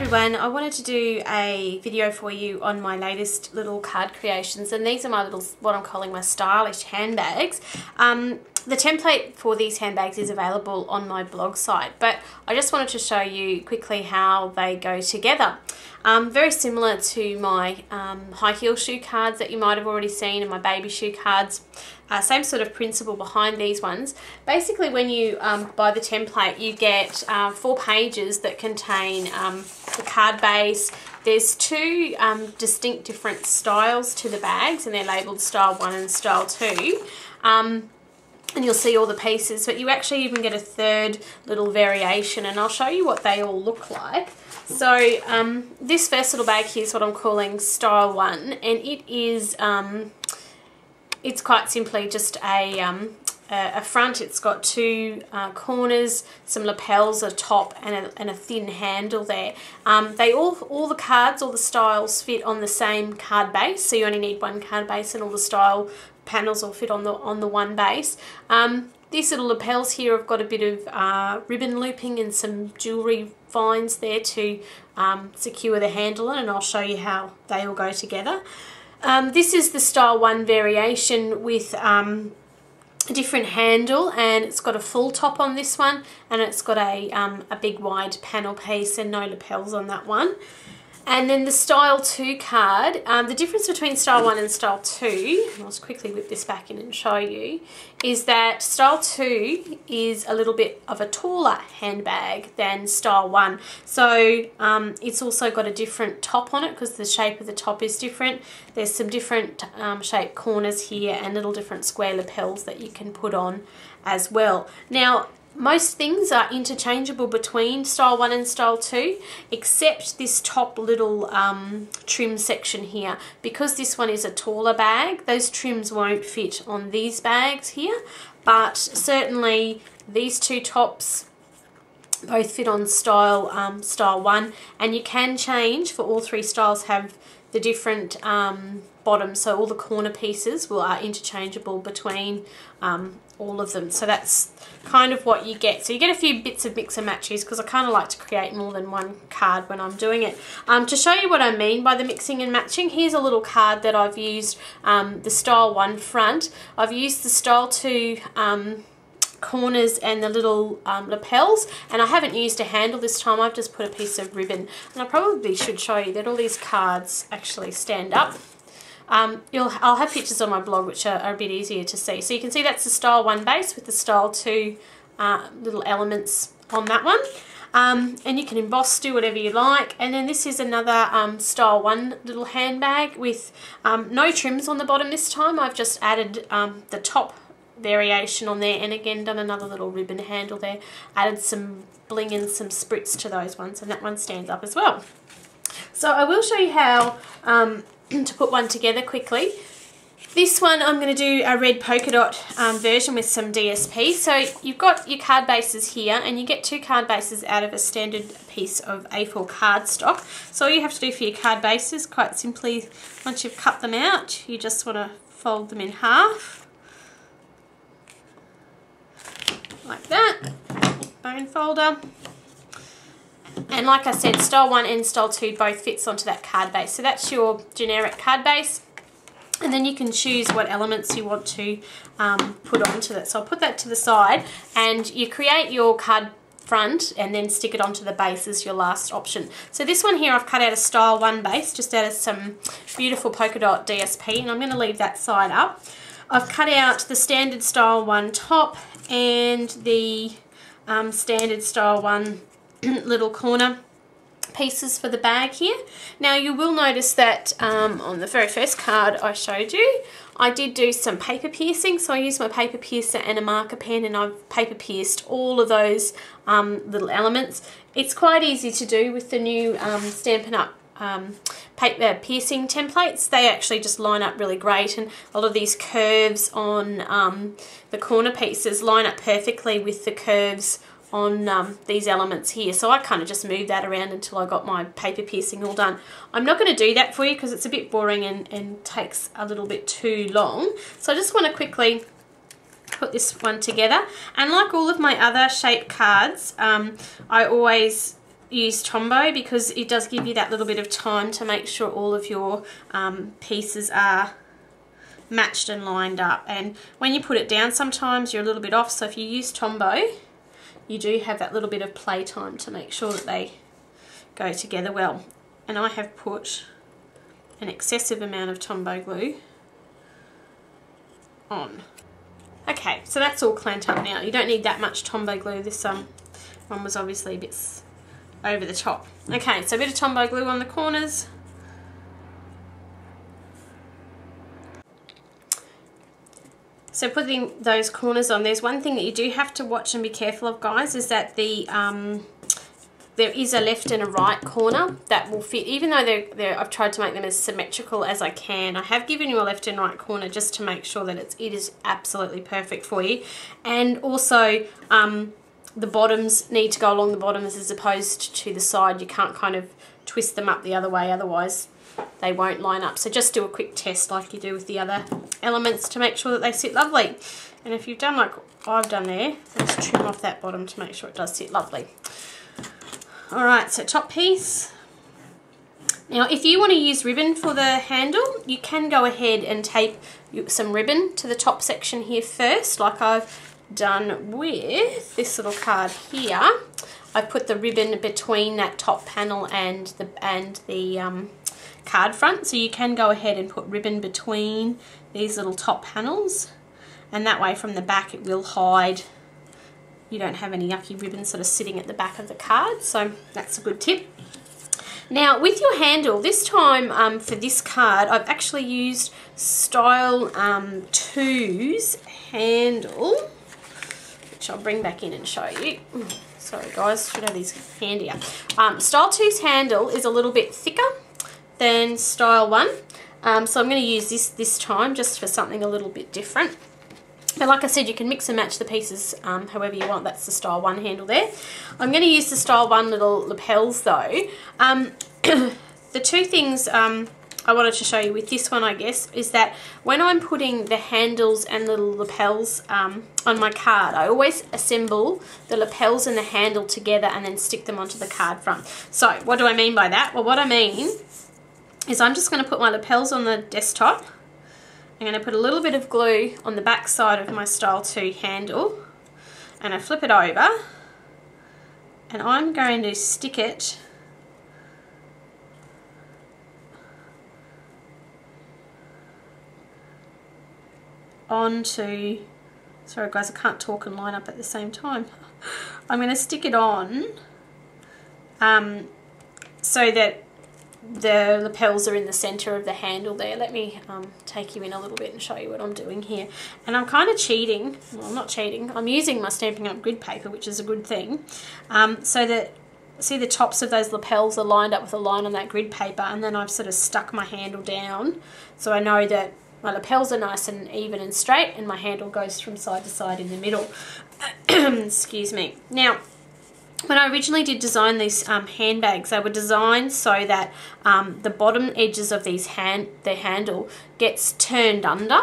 everyone, I wanted to do a video for you on my latest little card creations, and these are my little, what I'm calling my stylish handbags. The template for these handbags is available on my blog site, but I just wanted to show you quickly how they go together. Very similar to my high heel shoe cards that you might have already seen, and my baby shoe cards. Same sort of principle behind these ones. Basically, when you buy the template, you get 4 pages that contain the card base. There's 2 distinct different styles to the bags, and they're labelled style 1 and style 2. And you'll see all the pieces, but you actually even get a 3rd little variation, and I'll show you what they all look like. So this first little bag here is what I'm calling style 1, and it is it's quite simply just a front. It's got 2 corners, some lapels, a top, and a thin handle there. They all the cards, all the styles fit on the same card base, so you only need 1 card base, and all the style panels will fit on the one base. These little lapels here have got a bit of ribbon looping and some jewellery finds there to secure the handle, and I'll show you how they all go together. This is the style 1 variation with a different handle, and it's got a full top on this one, and it's got a big wide panel piece and no lapels on that one. And then the style 2 card, the difference between style 1 and style 2, I'll just quickly whip this back in and show you, is that style 2 is a little bit of a taller handbag than style 1. So it's also got a different top on it because the shape of the top is different. There's some different shaped corners here and little different square lapels that you can put on as well. Now, most things are interchangeable between style 1 and style 2, except this top little trim section here. Because this one is a taller bag, those trims won't fit on these bags here, but certainly these 2 tops both fit on style 1, and you can change, for all 3 styles have the different bottoms, so all the corner pieces are interchangeable between all of them. So that's kind of what you get. So you get a few bits of mix and matches, because I kind of like to create more than 1 card when I'm doing it. To show you what I mean by the mixing and matching, here's a little card that I've used the style 1 front. I've used the style 2 corners and the little lapels, and I haven't used a handle this time. I've just put a piece of ribbon, and I probably should show you that all these cards actually stand up. I'll have pictures on my blog which are a bit easier to see. So you can see that's the style 1 base with the style 2 little elements on that one. And you can emboss, do whatever you like. And then this is another style 1 little handbag with no trims on the bottom this time. I've just added the top variation on there, and again done another little ribbon handle there. Added some bling and some spritz to those ones, and that one stands up as well. So I will show you how to put one together quickly. This one I'm going to do a red polka dot version with some DSP. So you've got your card bases here, and you get 2 card bases out of a standard piece of A4 cardstock. So all you have to do for your card bases, quite simply, once you've cut them out, you just want to fold them in half, like that, bone folder. And like I said, style 1 and style 2 both fits onto that card base. So that's your generic card base. And then you can choose what elements you want to put onto that. So I'll put that to the side, and you create your card front and then stick it onto the base as your last option. So this one here I've cut out a style 1 base, just out of some beautiful polka dot DSP, and I'm going to leave that side up. I've cut out the standard style 1 top and the standard style 1 little corner pieces for the bag here. Now you will notice that on the very first card I showed you, I did do some paper piercing. So I used my paper piercer and a marker pen, and I've paper pierced all of those little elements. It's quite easy to do with the new Stampin' Up! Paper piercing templates. They actually just line up really great, and a lot of these curves on the corner pieces line up perfectly with the curves on these elements here. So I kind of just moved that around until I got my paper piercing all done. I'm not going to do that for you because it's a bit boring and takes a little bit too long. So I just want to quickly put this one together. And like all of my other shaped cards, I always use Tombow because it does give you that little bit of time to make sure all of your pieces are matched and lined up. And when you put it down, sometimes you're a little bit off, so if you use Tombow, you do have that little bit of play time to make sure that they go together well. And I have put an excessive amount of Tombow glue on. Okay, so that's all clamped up now. You don't need that much Tombow glue. This one was obviously a bit over the top. Okay, so a bit of Tombow glue on the corners. So putting those corners on, there's one thing that you do have to watch and be careful of, guys, is that there is a left and a right corner that will fit, even though I've tried to make them as symmetrical as I can. I have given you a left and right corner just to make sure that it is absolutely perfect for you. And also the bottoms need to go along the bottoms as opposed to the side. You can't kind of twist them up the other way, otherwise they won't line up. So just do a quick test like you do with the other elements to make sure that they sit lovely. And if you've done like I've done there, just trim off that bottom to make sure it does sit lovely. Alright, so top piece. Now if you want to use ribbon for the handle, you can go ahead and tape some ribbon to the top section here first, like I've done with this little card here. I put the ribbon between that top panel and the card front, so you can go ahead and put ribbon between these little top panels, and that way from the back it will hide. You don't have any yucky ribbon sort of sitting at the back of the card, so that's a good tip. Now with your handle, this time for this card I've actually used Style 2's handle, which I'll bring back in and show you. Sorry guys, should have these handier. Style 2's handle is a little bit thicker than Style 1, so I'm going to use this time just for something a little bit different. But like I said, you can mix and match the pieces however you want. That's the Style 1 handle there. I'm going to use the Style 1 little lapels though. The two things I wanted to show you with this one, I guess, is that when I'm putting the handles and little lapels on my card, I always assemble the lapels and the handle together and then stick them onto the card front. So what do I mean by that? Well, what I mean is I'm just going to put my lapels on the desktop. I'm going to put a little bit of glue on the back side of my Style 2 handle, and I flip it over, and I'm going to stick it onto, sorry guys, I can't talk and line up at the same time. I'm going to stick it on so that the lapels are in the center of the handle there. Let me take you in a little bit and show you what I'm doing here. And I'm kind of cheating. Well, I'm not cheating. I'm using my Stampin' Up! Grid paper, which is a good thing. So that, see the tops of those lapels are lined up with a line on that grid paper, and then I've sort of stuck my handle down so I know that my lapels are nice and even and straight, and my handle goes from side to side in the middle. Excuse me. Now, when I originally did design these handbags, they were designed so that the bottom edges of the handle gets turned under,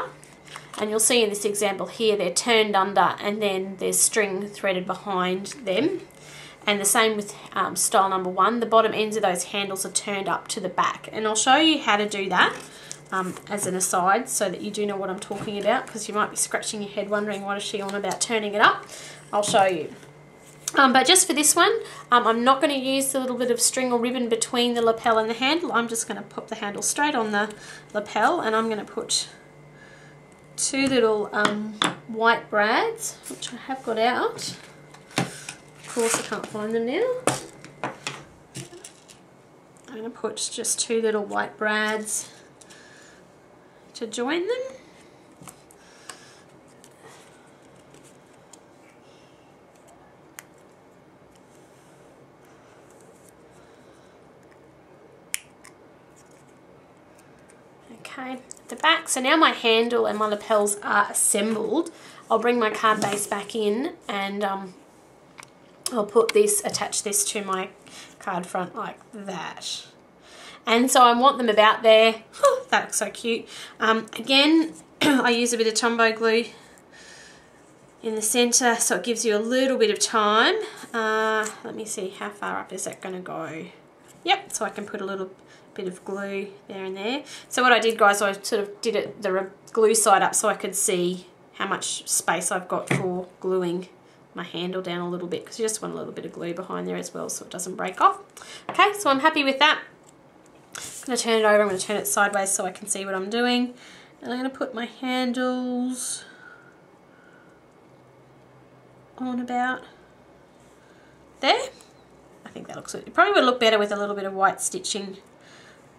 and you'll see in this example here they're turned under and then there's string threaded behind them. And the same with style number 1, the bottom ends of those handles are turned up to the back, and I'll show you how to do that as an aside so that you do know what I'm talking about, because you might be scratching your head wondering what is she on about turning it up. I'll show you. But just for this one, I'm not going to use the little bit of string or ribbon between the lapel and the handle. I'm just going to pop the handle straight on the lapel, and I'm going to put two little white brads, which I have got out. Of course I can't find them now. I'm going to put just two little white brads to join them. Okay, at the back. So now my handle and my lapels are assembled. I'll bring my card base back in, and I'll put this, attach this to my card front like that. And so I want them about there. Oh, that looks so cute. Again, I use a bit of Tombow glue in the center, so it gives you a little bit of time. Let me see, how far up is that going to go? Yep, so I can put a little bit of glue there and there. So what I did, guys, I sort of did it the glue side up so I could see how much space I've got for gluing my handle down a little bit, because you just want a little bit of glue behind there as well so it doesn't break off. Okay, so I'm happy with that. I'm going to turn it over. I'm going to turn it sideways so I can see what I'm doing. And I'm going to put my handles on about there. I think that looks good. It probably would look better with a little bit of white stitching.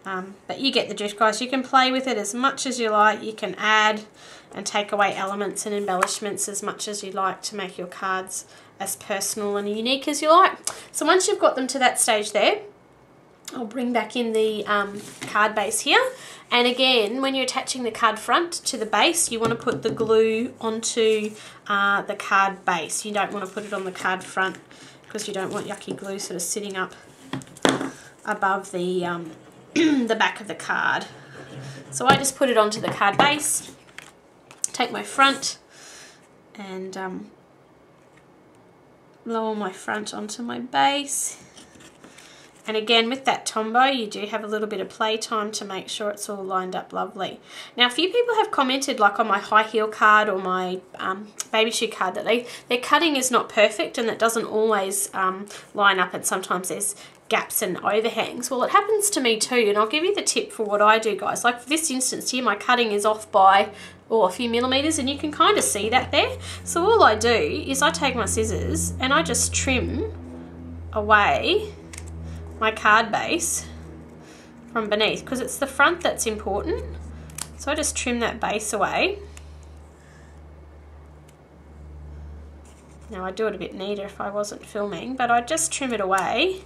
But you get the drift, guys. You can play with it as much as you like. You can add and take away elements and embellishments as much as you like to make your cards as personal and unique as you like. So once you've got them to that stage there, I'll bring back in the card base here. And again, when you're attaching the card front to the base, you want to put the glue onto the card base. You don't want to put it on the card front because you don't want yucky glue sort of sitting up above the the back of the card. So I just put it onto the card base, take my front and lower my front onto my base. And again, with that Tombow, you do have a little bit of play time to make sure it's all lined up lovely. Now, a few people have commented, like on my high heel card or my baby shoe card, that their cutting is not perfect and that doesn't always line up, and sometimes there's gaps and overhangs. Well, it happens to me too, and I'll give you the tip for what I do, guys. Like for this instance here, my cutting is off by a few millimeters, and you can kind of see that there. So all I do is I take my scissors and I just trim away my card base from beneath, because it's the front that's important. So I just trim that base away. Now I'd do it a bit neater if I wasn't filming, but I just trim it away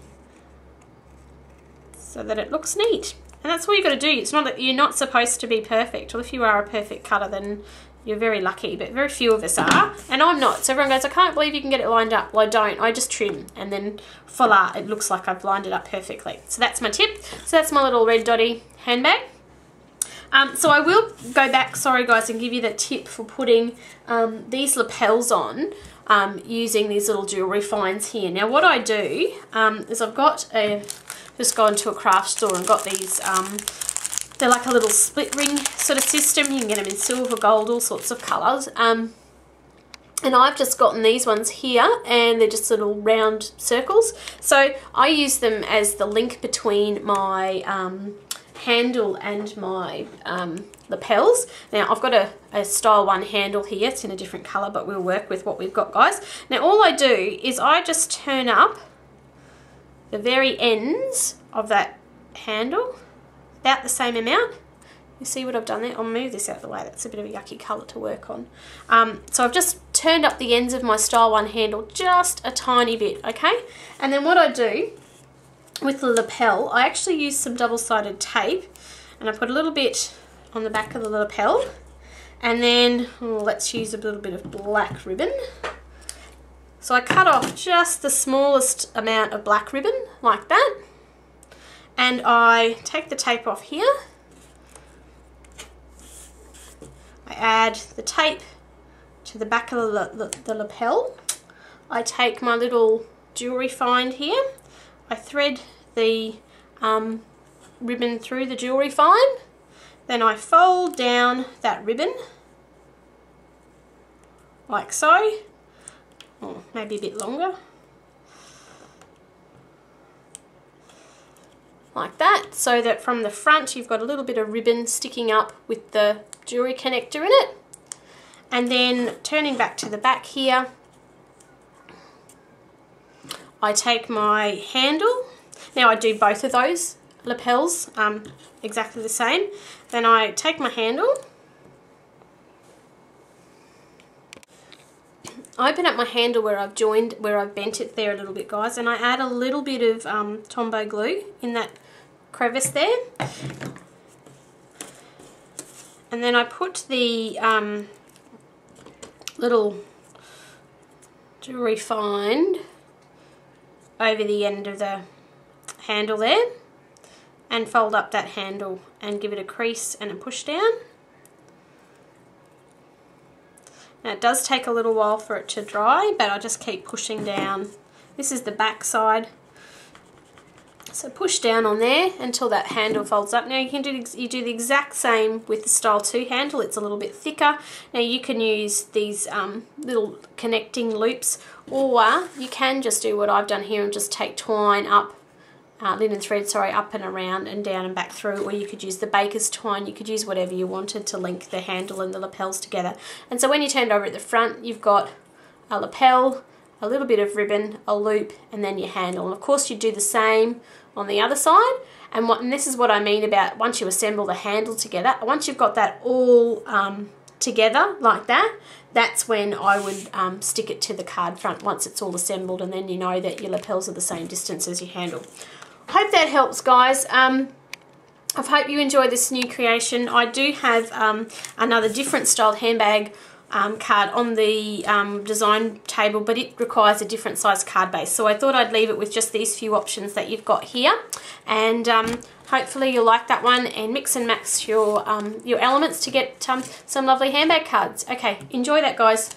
so that it looks neat. And that's all you've got to do. It's not that you're not supposed to be perfect. Well, if you are a perfect cutter, then you're very lucky, but very few of us are, and I'm not. So everyone goes, I can't believe you can get it lined up. Well, I don't. I just trim, and then voila, it looks like I've lined it up perfectly. So that's my tip. So that's my little red dotty handbag. So I will go back, sorry guys, and give you the tip for putting these lapels on using these little jewellery finds here. Now what I do is I've got just gone to a craft store and got these, they're like a little split ring sort of system. You can get them in silver, gold, all sorts of colours. And I've just gotten these ones here, and they're just little round circles. So I use them as the link between my handle and my lapels. Now I've got a style 1 handle here. It's in a different colour, but we'll work with what we've got, guys. Now all I do is I just turn up the very ends of that handle about the same amount. You see what I've done there? I'll move this out of the way. That's a bit of a yucky colour to work on. So I've just turned up the ends of my style 1 handle just a tiny bit, okay? And then what I do with the lapel, I actually use some double-sided tape, and I put a little bit on the back of the lapel, and then let's use a little bit of black ribbon. So I cut off just the smallest amount of black ribbon like that, and I take the tape off here. I add the tape to the back of the lapel. I take my little jewellery find here. I thread the ribbon through the jewellery find. Then I fold down that ribbon like so, or maybe a bit longer, like that, so that from the front you've got a little bit of ribbon sticking up with the jewellery connector in it. And then turning back to the back here, I take my handle. Now I do both of those lapels exactly the same. Then I take my handle, I open up my handle where I've joined, where I've bent it there a little bit, guys, and I add a little bit of Tombow glue in that crevice there. And then I put the little jewellery find over the end of the handle there, and fold up that handle and give it a crease and a push down. Now it does take a little while for it to dry, but I'll just keep pushing down. This is the back side. So push down on there until that handle folds up. Now you do the exact same with the Style 2 handle. It's a little bit thicker. Now you can use these little connecting loops, or you can just do what I've done here and just take twine up, linen thread, sorry, up and around and down and back through, or you could use the baker's twine. You could use whatever you wanted to link the handle and the lapels together. And so when you turn it over at the front, you've got a lapel, a little bit of ribbon, a loop, and then your handle. And of course you do the same on the other side. And this is what I mean about once you assemble the handle together, once you've got that all together like that, that's when I would stick it to the card front once it's all assembled, and then you know that your lapels are the same distance as your handle. Hope that helps, guys. I hope you enjoy this new creation. I do have another different styled handbag card on the design table, but it requires a different size card base, so I thought I'd leave it with just these few options that you've got here, and hopefully you'll like that one and mix and match your elements to get some lovely handbag cards. Okay, enjoy that, guys.